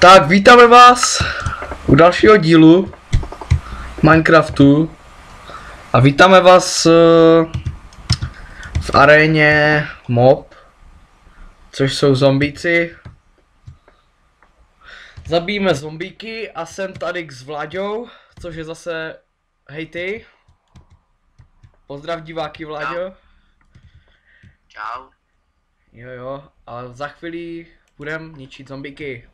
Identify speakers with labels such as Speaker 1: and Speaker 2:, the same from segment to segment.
Speaker 1: Tak vítáme vás u dalšího dílu Minecraftu a vítáme vás v aréně mob, což jsou zombíci. Zabijíme zombíky a jsem tady s Vláďou, což je zase hej ty. Pozdrav diváky, Vláďo.
Speaker 2: Čau.
Speaker 1: Jo, a za chvíli budem ničit zombíky.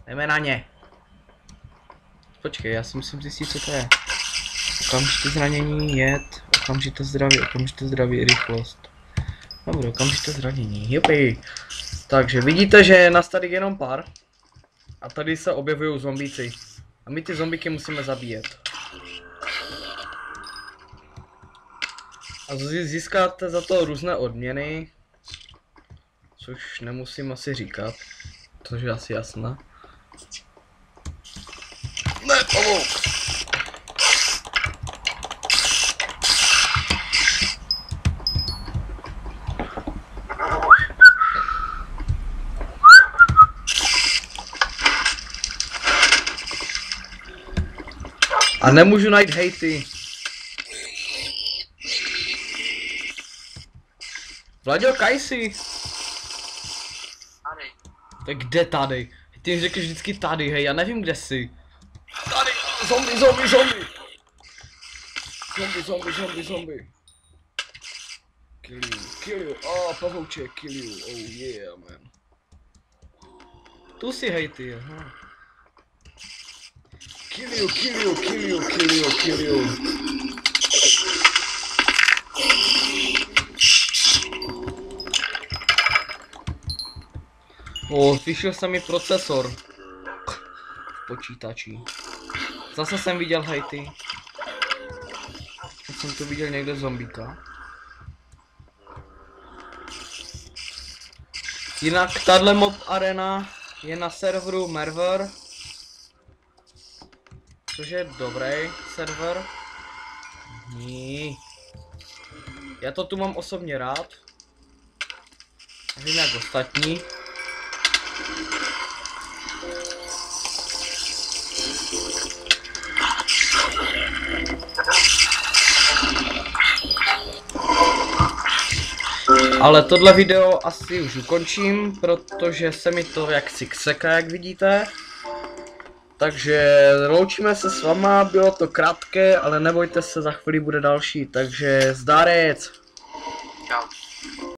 Speaker 1: Jdeme na ně. Počkej, já si musím zjistit, co to je. Okamžité zranění, jed, okamžité zdraví, rychlost. Dobře, okamžité zranění, jupi. Takže vidíte, že je nás tady jenom pár. A tady se objevují zombíci. A my ty zombíky musíme zabíjet. A získáte za to různé odměny. Což nemusím asi říkat. Což je asi jasné. Ne, pavouk! A nemůžu najít hejty. Vlaďo, kaj jsi?
Speaker 2: Tady.
Speaker 1: Tak kde tady? Ty mi řekneš vždycky tady, hej, já nevím, kde jsi. Tady, zombie. Kill you, pavouček, kill you, oh yeah, man. Tu si, hej ty, aha. Kill you. Zvýšil se mi procesor v počítači. Zase jsem viděl hejty. Jsem tu viděl někde zombíka. Jinak tahle mob arena je na serveru Merver, což je dobrý server. Já to tu mám osobně rád. Nevím jak ostatní. Ale tohle video asi už ukončím, protože se mi to jaksi seká, jak vidíte. Takže loučíme se s váma, bylo to krátké, ale nebojte se, za chvíli bude další, takže zdarec!